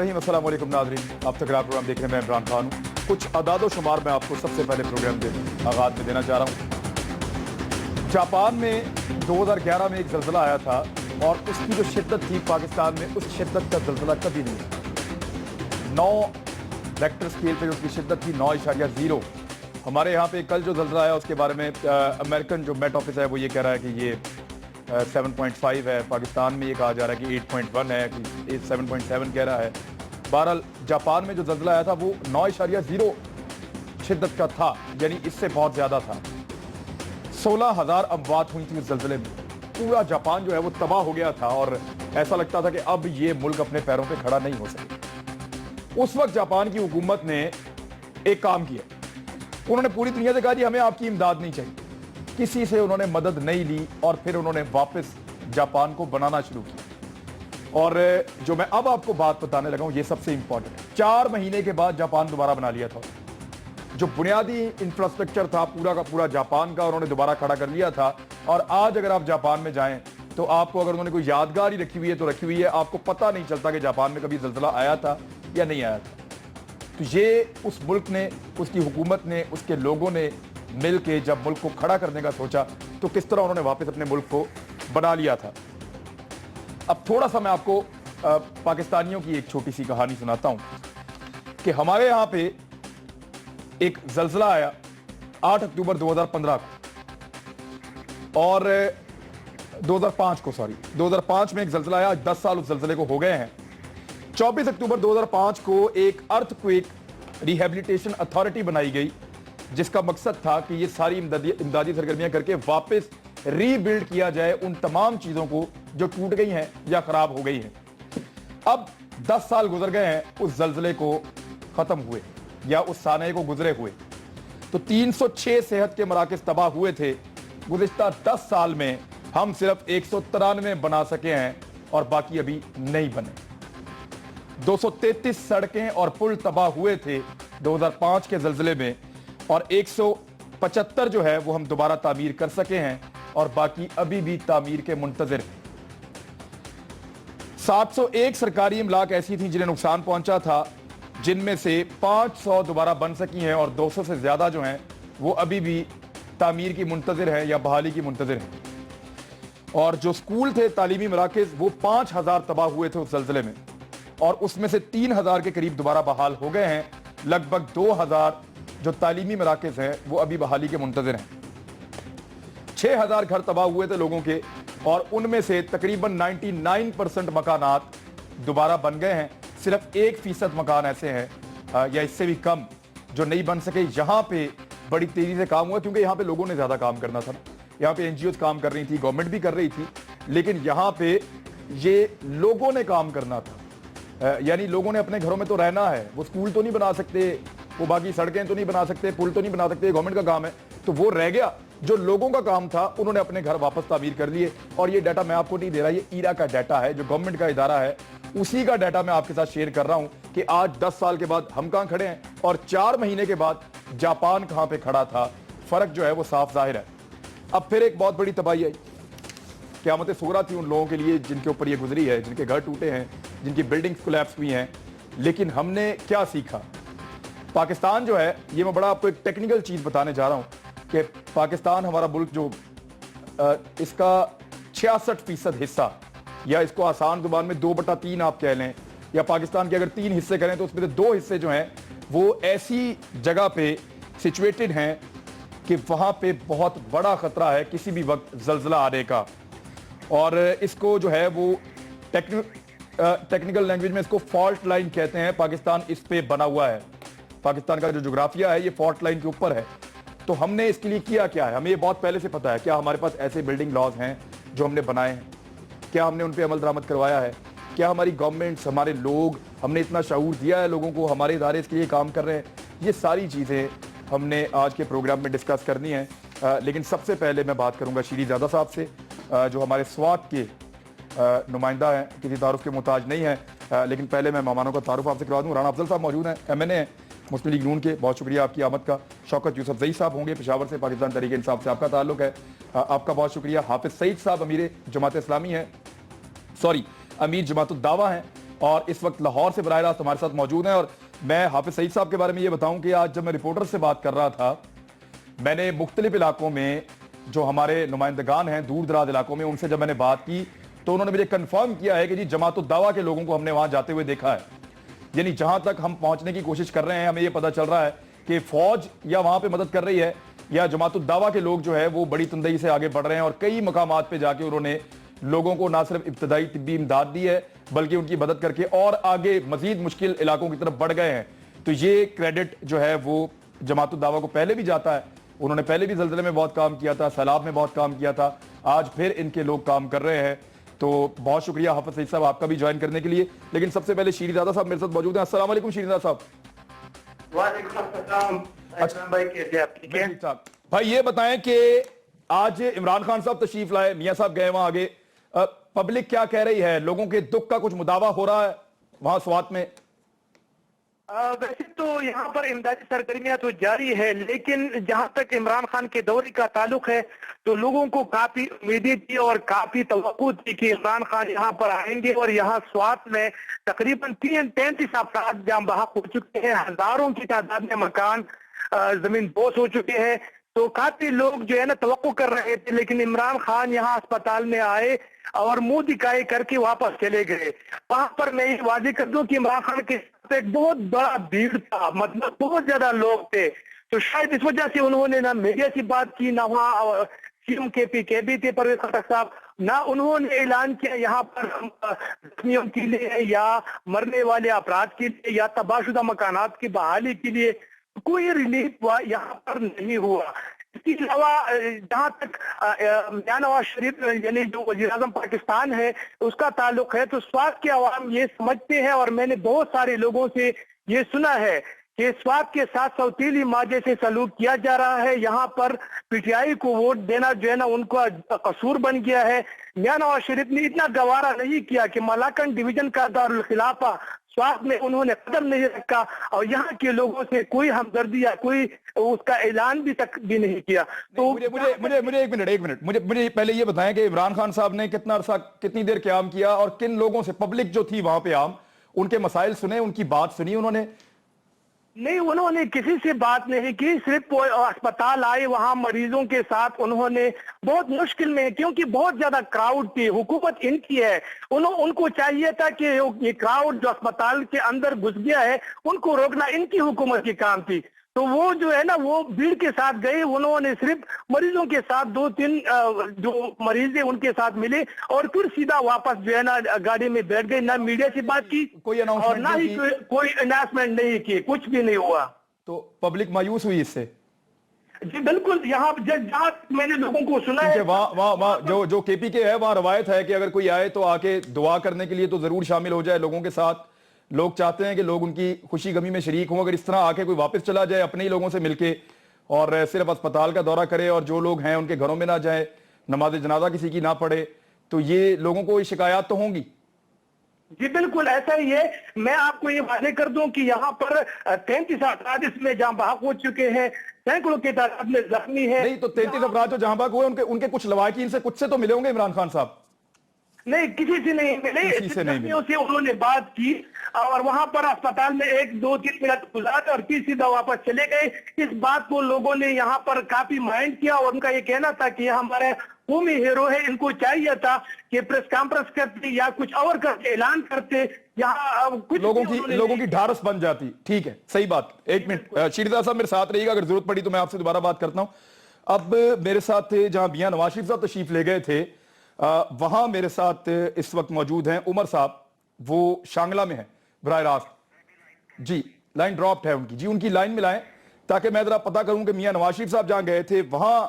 रहीम अस्सलाम वालेकुम नाज़रीन, आप तक प्रोग्राम देखने में इमरान खान हूँ। कुछ अदाद शुमार मैं आपको सबसे पहले प्रोग्राम के आगाज़ में देना चाह रहा हूँ। जापान में 2011 में एक ज़लज़ला आया था और उसकी जो शिद्दत थी पाकिस्तान में उस शिद्दत का ज़लज़ला कभी नहीं था। 9 रेक्टर स्केल पे उसकी शिद्दत थी 9.0। हमारे यहाँ पे कल जो ज़लज़ला आया उसके बारे में अमेरिकन जो मेट ऑफिस है वो ये कह रहा है कि ये 7.5 है, पाकिस्तान में ये कहा जा रहा है कि 8.1 है, कि 7.7 कह रहा है। बहरहाल जापान में जो ज़लज़ला आया था वो 9.0 शिद्दत का था, यानी इससे बहुत ज़्यादा था। 16,000 अमवात हुई थी उस ज़लज़ले में। पूरा जापान जो है वो तबाह हो गया था और ऐसा लगता था कि अब ये मुल्क अपने पैरों पे खड़ा नहीं हो सके। उस वक्त जापान की हुकूमत ने एक काम किया, उन्होंने पूरी दुनिया से कहा जी हमें आपकी इमदाद नहीं चाहिए। किसी से उन्होंने मदद नहीं ली और फिर उन्होंने वापस जापान को बनाना शुरू किया। और जो मैं अब आपको बात बताने लगा हूं ये सबसे इंपॉर्टेंट है। 4 महीने के बाद जापान दोबारा बना लिया था। जो बुनियादी इंफ्रास्ट्रक्चर था पूरा का पूरा जापान का उन्होंने दोबारा खड़ा कर लिया था। और आज अगर आप जापान में जाएं तो आपको अगर उन्होंने कोई यादगार ही रखी हुई है तो रखी हुई है, आपको पता नहीं चलता कि जापान में कभी ज़लज़ला आया था या नहीं आया था। तो ये उस मुल्क ने, उसकी हुकूमत ने, उसके लोगों ने मिल के जब मुल्क को खड़ा करने का सोचा तो किस तरह उन्होंने वापस अपने मुल्क को बना लिया था। अब थोड़ा सा मैं आपको पाकिस्तानियों की एक छोटी सी कहानी सुनाता हूं कि हमारे यहां पे एक ज़लज़ला आया 8 अक्टूबर 2015 को और 2005 में एक ज़लज़ला आया। 10 साल उस ज़लज़ले को हो गए हैं। 24 अक्टूबर 2005 को एक अर्थक्वेक रिहेबिलिटेशन अथॉरिटी बनाई गई जिसका मकसद था कि ये सारी इमदादी सरगर्मियां करके वापस रीबिल्ड किया जाए उन तमाम चीजों को जो टूट गई हैं या खराब हो गई हैं। अब 10 साल गुजर गए हैं उस ज़लज़ले को खत्म हुए या उस साने को गुजरे हुए। तो 306 सेहत के मराकज़ तबाह हुए थे। गुज़िश्ता 10 साल में हम सिर्फ 193 बना सके हैं और बाकी अभी नहीं बने। 233 सड़कें और पुल तबाह हुए थे 2005 के ज़लज़ले में और 175 जो है वो हम दोबारा तामीर कर सके हैं और बाकी अभी भी तामीर के मुंतज़िर हैं। 701 सरकारी इमलाक ऐसी थी जिन्हें नुकसान पहुंचा था, जिनमें से 500 दोबारा बन सकी हैं और 200 से ज्यादा जो हैं वो अभी भी तामीर की मुंतज़िर हैं या बहाली की मुंतज़िर हैं। और जो स्कूल थे, तालीमी मराकज़, वो 5000 तबाह हुए थे उस ज़लज़ले में और उसमें से 3000 के करीब दोबारा बहाल हो गए हैं। लगभग 2000 जो तालीमी मराकज़ हैं वो अभी बहाली के मुंतज़िर हैं। 6000 घर तबाह हुए थे लोगों के और उनमें से तकरीबन 99% मकानात दोबारा बन गए हैं। सिर्फ 1% मकान ऐसे हैं या इससे भी कम जो नहीं बन सके। यहाँ पे बड़ी तेजी से काम हुआ क्योंकि यहाँ पे लोगों ने ज़्यादा काम करना था। यहाँ पे NGOs काम कर रही थी, गवर्नमेंट भी कर रही थी, लेकिन यहाँ पे ये लोगों ने काम करना था। यानी लोगों ने अपने घरों में तो रहना है, वो स्कूल तो नहीं बना सकते, वो बाकी सड़कें तो नहीं बना सकते, पुल तो नहीं बना सकते, गवर्नमेंट का काम है। तो वो रह गया जो लोगों का काम था, उन्होंने अपने घर वापस तामीर कर लिए। और ये डाटा मैं आपको नहीं दे रहा, ये ईरा का डाटा है जो गवर्नमेंट का इदारा है, उसी का डाटा मैं आपके साथ शेयर कर रहा हूं कि आज 10 साल के बाद हम कहां खड़े हैं और 4 महीने के बाद जापान कहां पे खड़ा था। फर्क जो है वो साफ जाहिर है। अब फिर एक बहुत बड़ी तबाही आई, क़यामत सुगरा थी उन लोगों के लिए जिनके ऊपर ये गुजरी है, जिनके घर टूटे हैं, जिनकी बिल्डिंग्स कोलैप्स हुई हैं। लेकिन हमने क्या सीखा? पाकिस्तान जो है, ये मैं बड़ा आपको एक टेक्निकल चीज़ बताने जा रहा हूँ कि पाकिस्तान हमारा मुल्क जो इसका 66% हिस्सा, या इसको आसान जुबान में 2/3 आप कह लें, या पाकिस्तान के अगर 3 हिस्से करें तो उसमें से 2 हिस्से जो हैं वो ऐसी जगह पे सिचुएटेड हैं कि वहाँ पे बहुत बड़ा ख़तरा है किसी भी वक्त ज़लज़ला आने का। और इसको जो है वो टेक्निकल लैंग्वेज में इसको फॉल्ट लाइन कहते हैं। पाकिस्तान इस पे बना हुआ है। पाकिस्तान का जो जोग्राफिया है ये फॉल्ट लाइन के ऊपर है। तो हमने इसके लिए किया क्या है, हमें ये बहुत पहले से पता है। क्या हमारे पास ऐसे बिल्डिंग लॉज हैं जो हमने बनाए हैं? क्या हमने उन पर अमल दरामद करवाया है? क्या हमारी गवर्नमेंट्स, हमारे लोग, हमने इतना शऊर दिया है लोगों को, हमारे इदारे इसके लिए काम कर रहे हैं? ये सारी चीज़ें हमने आज के प्रोग्राम में डिस्कस करनी है। लेकिन सबसे पहले मैं बात करूँगा शीरीज़ादा साहब से, जो हमारे स्वात के नुमाइंदा हैं, किसी तारुफ के मुताज नहीं है। लेकिन पहले मैं मेहमानों का तारुफ आपसे करवा दूँ। राना अफजल साहब मौजूद हैं, MNA हैं, मुस्लिम लीग नून के, बहुत शुक्रिया आपकी आमद का। शौकत यूसुफजई साहब होंगे, पेशावर से, पाकिस्तान तहरीक इंसाफ से आपका ताल्लुक है, आपका बहुत शुक्रिया। हाफिज सईद साहब अमीर जमात इस्लामी हैं, अमीर जमात दावा हैं, اور اس وقت لاہور سے براہ راست ہمارے ساتھ موجود ہیں. اور میں حافظ سعید صاحب کے بارے میں یہ بتاؤں کہ آج جب میں رپورٹر سے بات کر رہا تھا, میں نے مختلف علاقوں میں جو ہمارے نمائندگان ہیں دور دراز علاقوں میں, ان سے جب میں نے بات کی تو انہوں نے مجھے کنفرم کیا ہے کہ جی جماعت الدعوہ کے لوگوں کو ہم نے وہاں جاتے ہوئے دیکھا ہے. یعنی جہاں تک ہم پہنچنے کی کوشش کر رہے ہیں ہمیں یہ پتہ چل رہا ہے کہ فوج یا وہاں پہ مدد کر رہی ہے یا جماعت الدعوہ کے لوگ جو ہے وہ بڑی تندئی سے آگے بڑھ رہے ہیں, اور کئی مقامات پہ جا کے انہوں نے لوگوں کو نہ صرف ابتدائی طبی امداد دی ہے بلکہ ان کی مدد کر کے اور آگے مزید مشکل علاقوں کی طرف بڑھ گئے ہیں. تو یہ کریڈٹ جو ہے وہ جماعت الدعوہ کو پہلے بھی جاتا ہے. انہوں نے پہلے بھی زلزلے میں بہت کام کیا تھا, سیلاب میں بہت کام کیا تھا, آج پھر ان کے لوگ کام کر رہے ہیں. تو بہت شکریہ حافظ سعید صاحب آپ کا بھی جوائن کرنے کے لیے. لیکن سب سے پہلے شیریں زادہ صاحب میرے ساتھ موجود ہیں. السلام علیکم شیریں زادہ صاحب. وعلیکم السلام بھائی, کیسے آپ ٹھیک ہیں؟ بھائی یہ بتائیں کہ آج عمران خان صاحب تشریف لائے, میاں صاحب گئے وہاں آگے, پبلک کیا کہہ رہی ہے؟ لوگوں کے دکھ کا کچھ مداوع ہو رہا ہے وہاں سوات میں؟ ویسے تو یہاں پر امدادی سرگرمیاں تو جاری ہے, لیکن جہاں تک عمران خان کے دورے کا تعلق ہے تو لوگوں کو کافی امیدیں تھی اور کافی توقع تھی کہ عمران خان یہاں پر آئیں گے, اور یہاں سوات میں تقریباً 33 افراد جاں بحق ہو چکے ہیں, ہزاروں کی تعداد میں مکان زمین بوس ہو چکے ہیں. تو کافی لوگ جو ہے نا توقع کر رہے تھے, لیکن عمران خان یہاں اسپتال میں آئے اور منہ دکھائے کر کے واپس چلے گئے. وہاں پر میں یہ واضح کر دوں کہ عمران خان کے ساتھ ایک بہت بڑا بھیڑ تھا, مطلب بہت زیادہ لوگ تھے. تو شاید اس وجہ سے انہوں نے نہ میڈیا سے بات کی, نہ وہاں سی ایم کے بھی تھے پرویز خٹک صاحب, نہ انہوں نے اعلان کیا یہاں پر زخمیوں کے لیے یا مرنے والے افراد کے لیے یا تباہ شدہ مکانات کی بحالی کے لیے کوئی ریلیف یہاں پر نہیں ہوا. اس کے علاوہ جہاں تک میاں نواز شریف یعنی جو وزیر اعظم پاکستان ہے اس کا تعلق ہے, تو سوات کے عوام یہ سمجھتے ہیں, اور میں نے بہت سارے لوگوں سے یہ سنا ہے کہ سوات کے ساتھ سوتیلی ماجے سے سلوک کیا جا رہا ہے. یہاں پر پی ٹی آئی کو ووٹ دینا جو ہے نا ان کا قصور بن گیا ہے. میاں نواز شریف نے اتنا گوارا نہیں کیا کہ ملاکنڈ ڈویژن کا دارالخلافہ سوات میں انہوں نے قدم نہیں رکھا, اور یہاں کے لوگوں سے کوئی ہمدردی یا کوئی اس کا اعلان بھی تک بھی نہیں کیا. تو مجھے ایک منٹ مجھے پہلے یہ بتائیں کہ عمران خان صاحب نے کتنا عرصہ کتنی دیر قیام کیا, اور کن لوگوں سے, پبلک جو تھی وہاں پہ عام, ان کے مسائل سنے, ان کی بات سنی انہوں نے؟ نہیں, انہوں نے کسی سے بات نہیں کی, صرف اسپتال آئے, وہاں مریضوں کے ساتھ انہوں نے بہت مشکل میں, کیونکہ بہت زیادہ کراؤڈ تھی, حکومت ان کی ہے, ان کو چاہیے تھا کہ یہ کراؤڈ جو اسپتال کے اندر گھس گیا ہے ان کو روکنا ان کی حکومت کی کام تھی. تو وہ جو ہے نا وہ بھیڑ کے ساتھ گئے, انہوں نے صرف مریضوں کے ساتھ 2-3 جو مریض ہیں ان کے ساتھ ملے اور پھر سیدھا واپس جو ہے نا گاڑی میں بیٹھ گئے, نہ میڈیا سے بات کی اور نہ ہی کوئی اناؤنسمنٹ نہیں کی, کچھ بھی نہیں ہوا. تو پبلک مایوس ہوئی اس سے؟ جی بالکل, یہاں جہاں میں نے لوگوں کو سنا ہے وہاں جو کے پی کے ہے وہاں روایت ہے کہ اگر کوئی آئے تو آ کے دعا کرنے کے لیے تو ضرور شامل ہو جائے لوگوں کے ساتھ. لوگ چاہتے ہیں کہ لوگ ان کی خوشی غمی میں شریک ہوں. اگر اس طرح آ کے کوئی واپس چلا جائے اپنے ہی لوگوں سے مل کے اور صرف اسپتال کا دورہ کرے اور جو لوگ ہیں ان کے گھروں میں نہ جائیں, نماز جنازہ کسی کی نہ پڑھے, تو یہ لوگوں کو شکایات تو ہوں گی. جی بالکل ایسا ہی ہے. میں آپ کو یہ واضح کر دوں کہ یہاں پر 33 افراد اس میں جاں بحق ہو چکے ہیں, سینکڑوں کی تعداد میں زخمی ہے. نہیں تو 33 افراد جو جاں بحق ہوئے ان کے کچھ لواحقین سے کچھ سے تو ملے ہوں گے عمران خان صاحب؟ نہیں, کسی سے نہیں ملے. زخمیوں سے انہوں نے بات کی اور وہاں پر اسپتال میں 1-2-3 منٹ گزارے اور پھر سیدھا واپس چلے گئے. اس بات کو لوگوں نے یہاں پر کافی مائنڈ کیا اور ان کا یہ کہنا تھا کہ یہ ہمارے قومی ہیرو ہے, ان کو چاہیے تھا کہ پریس کانفرنس کرتے یا کچھ اور کرتے, اعلان کرتے, یہاں کچھ لوگوں کی ڈھارس بن جاتی. ٹھیک ہے, صحیح بات. ایک منٹ شیریں زادہ صاحب میرے ساتھ رہیے گا, اگر ضرورت پڑی تو میں آپ سے دوبارہ بات کرتا ہوں. اب میرے ساتھ تھے جہاں میاں نواز شریف صاحب تشریف لے گئے تھے, وہاں میرے ساتھ اس وقت موجود ہیں عمر صاحب, وہ شانگلہ میں ہیں براہ راست. جی لائن ڈراپڈ ہے ان کی, جی ان کی لائن ملائیں تاکہ میں ذرا پتہ کروں کہ میاں نواز شریف صاحب جہاں گئے تھے وہاں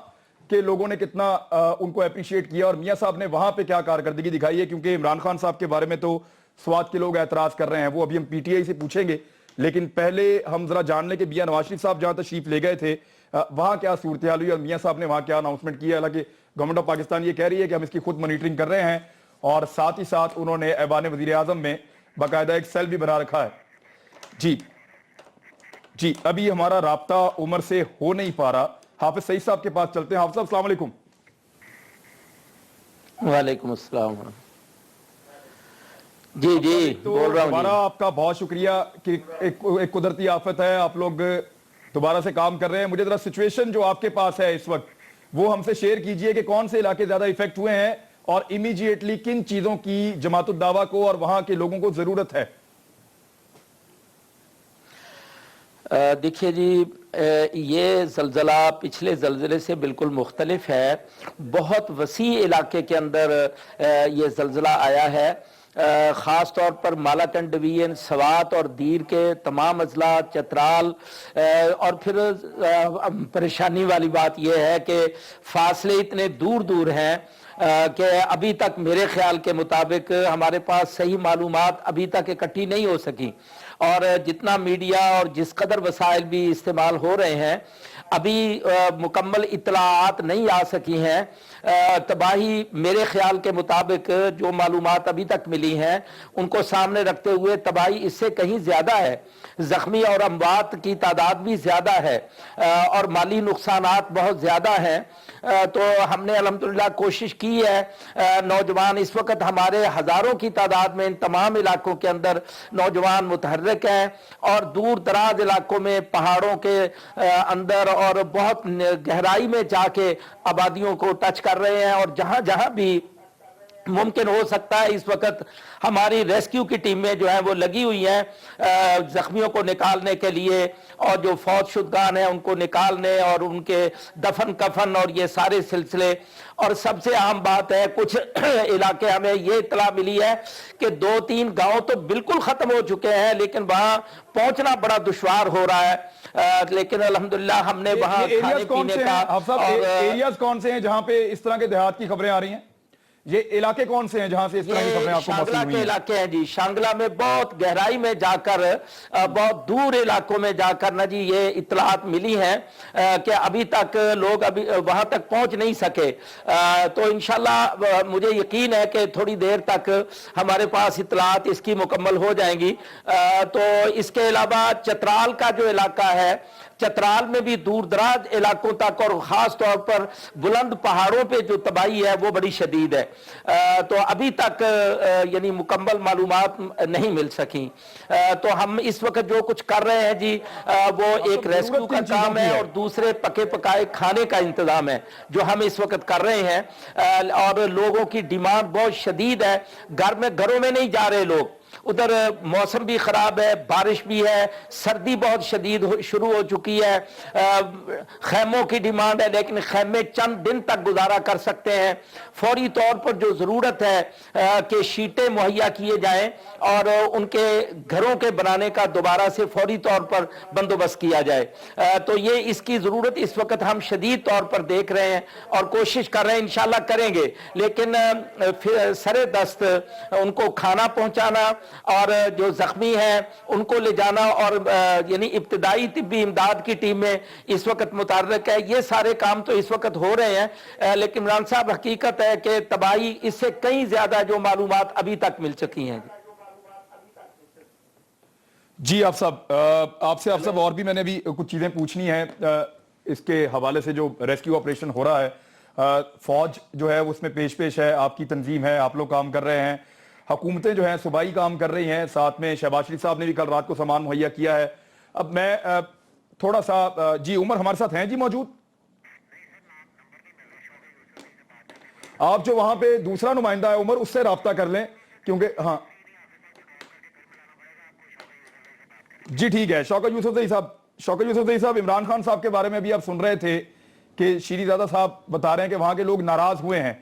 کے لوگوں نے کتنا ان کو اپریشیٹ کیا اور میاں صاحب نے وہاں پہ کیا کارکردگی دکھائی ہے. کیونکہ عمران خان صاحب کے بارے میں تو سوات کے لوگ اعتراض کر رہے ہیں, وہ ابھی ہم پی ٹی آئی سے پوچھیں گے, لیکن پہلے ہم ذرا جان لیں کہ میاں نواز شریف صاحب جہاں تشریف لے گئے تھے وہاں کیا صورتحال ہوئی اور میاں صاحب نے وہاں کیا اناؤنسمنٹ کیا. حالانکہ گورنمنٹ آف پاکستان یہ کہہ رہی ہے کہ ہم اس کی خود مانیٹرنگ کر رہے ہیں, اور ساتھ ہی ساتھ انہوں نے ایوان وزیر اعظم میں باقاعدہ ایک سیل بھی بنا رکھا ہے. جی ابھی ہمارا رابطہ عمر سے ہو نہیں پا رہا, حافظ سعید صاحب کے پاس چلتے ہیں. حافظ صاحب السلام علیکم. وعلیکم السلام. جی جی تو بول رہا دوبارہ ہوں آپ کا بہت شکریہ کہ ایک قدرتی آفت ہے, آپ لوگ دوبارہ سے کام کر رہے ہیں. مجھے ذرا سچویشن جو آپ کے پاس ہے اس وقت وہ ہم سے شیئر کیجئے کہ کون سے علاقے زیادہ ایفیکٹ ہوئے ہیں اور امیجیٹلی کن چیزوں کی جماعت الدعوہ کو اور وہاں کے لوگوں کو ضرورت ہے. دیکھیے جی, یہ زلزلہ پچھلے زلزلے سے بالکل مختلف ہے. بہت وسیع علاقے کے اندر یہ زلزلہ آیا ہے. خاص طور پر مالاکنڈ ڈویژن, سوات اور دیر کے تمام اضلاع, چترال, اور پھر پریشانی والی بات یہ ہے کہ فاصلے اتنے دور دور ہیں کہ ابھی تک میرے خیال کے مطابق ہمارے پاس صحیح معلومات ابھی تک اکٹھی نہیں ہو سکی, اور جتنا میڈیا اور جس قدر وسائل بھی استعمال ہو رہے ہیں ابھی مکمل اطلاعات نہیں آ سکی ہیں. تباہی میرے خیال کے مطابق جو معلومات ابھی تک ملی ہیں ان کو سامنے رکھتے ہوئے تباہی اس سے کہیں زیادہ ہے. زخمی اور اموات کی تعداد بھی زیادہ ہے اور مالی نقصانات بہت زیادہ ہیں. تو ہم نے الحمدللہ کوشش کی ہے. نوجوان اس وقت ہمارے ہزاروں کی تعداد میں ان تمام علاقوں کے اندر نوجوان متحرک ہیں اور دور دراز علاقوں میں پہاڑوں کے اندر اور بہت گہرائی میں جا کے آبادیوں کو ٹچ کر رہے ہیں, اور جہاں جہاں بھی ممکن ہو سکتا ہے اس وقت ہماری ریسکیو کی ٹیمیں جو ہیں وہ لگی ہوئی ہیں زخمیوں کو نکالنے کے لیے, اور جو فوت شدگان ہیں ان کو نکالنے اور ان کے دفن کفن اور یہ سارے سلسلے. اور سب سے اہم بات ہے, کچھ علاقے ہمیں یہ اطلاع ملی ہے کہ 2-3 گاؤں تو بالکل ختم ہو چکے ہیں لیکن وہاں پہنچنا بڑا دشوار ہو رہا ہے. لیکن الحمدللہ ہم نے وہاں کھانے پینے کا ایریاز کون سے ہیں جہاں پہ اس طرح کے دیہات کی خبریں آ رہی ہیں؟ یہ علاقے کون سے ہیں جہاں سے اس طرح کی خبریں آپ کو موصول ہوئی ہیں؟ شانگلہ کے علاقے ہیں جی. شانگلہ میں بہت گہرائی میں جا کر, بہت دور علاقوں میں جا کر نا جی یہ اطلاعات ملی ہیں کہ ابھی تک لوگ ابھی وہاں تک پہنچ نہیں سکے. تو انشاءاللہ مجھے یقین ہے کہ تھوڑی دیر تک ہمارے پاس اطلاعات اس کی مکمل ہو جائیں گی. تو اس کے علاوہ چترال کا جو علاقہ ہے, چترال میں بھی دور دراز علاقوں تک اور خاص طور پر بلند پہاڑوں پہ جو تباہی ہے وہ بڑی شدید ہے. تو ابھی تک یعنی مکمل معلومات نہیں مل سکیں. تو ہم اس وقت جو کچھ کر رہے ہیں جی وہ ایک ریسکیو کا کام ہے اور دوسرے پکے پکائے کھانے کا انتظام ہے جو ہم اس وقت کر رہے ہیں. اور لوگوں کی ڈیمانڈ بہت شدید ہے, گھروں میں نہیں جا رہے لوگ. ادھر موسم بھی خراب ہے, بارش بھی ہے, سردی بہت شدید شروع ہو چکی ہے. خیموں کی ڈیمانڈ ہے لیکن خیمے چند دن تک گزارا کر سکتے ہیں. فوری طور پر جو ضرورت ہے کہ شیٹیں مہیا کیے جائیں اور ان کے گھروں کے بنانے کا دوبارہ سے فوری طور پر بندوبست کیا جائے. تو یہ اس کی ضرورت اس وقت ہم شدید طور پر دیکھ رہے ہیں اور کوشش کر رہے ہیں, انشاءاللہ کریں گے. لیکن سرے دست ان کو کھانا پہنچانا اور جو زخمی ہیں ان کو لے جانا اور یعنی ابتدائی طبی امداد کی ٹیمیں اس وقت متحرک ہے. یہ سارے کام تو اس وقت ہو رہے ہیں لیکن عمران صاحب حقیقت ہے کہ تباہی اس سے کئی زیادہ جو معلومات ابھی تک مل چکی ہیں. جی آپ صاحب اور بھی میں نے بھی کچھ چیزیں پوچھنی ہیں اس کے حوالے سے. جو ریسکیو آپریشن ہو رہا ہے, فوج جو ہے اس میں پیش ہے, آپ کی تنظیم ہے, آپ لوگ کام کر رہے ہیں, حکومتیں جو ہیں صوبائی کام کر رہی ہیں, ساتھ میں شہباز شریف صاحب نے بھی کل رات کو سامان مہیا کیا ہے. اب میں تھوڑا سا جی عمر ہمارے ساتھ ہیں جی موجود, آپ جو وہاں پہ دوسرا نمائندہ ہے عمر اس سے رابطہ کر لیں کیونکہ ہاں جی ٹھیک ہے. شوکت یوسف زئی صاحب عمران خان صاحب کے بارے میں بھی آپ سن رہے تھے کہ شیری زادہ صاحب بتا رہے ہیں کہ وہاں کے لوگ ناراض ہوئے ہیں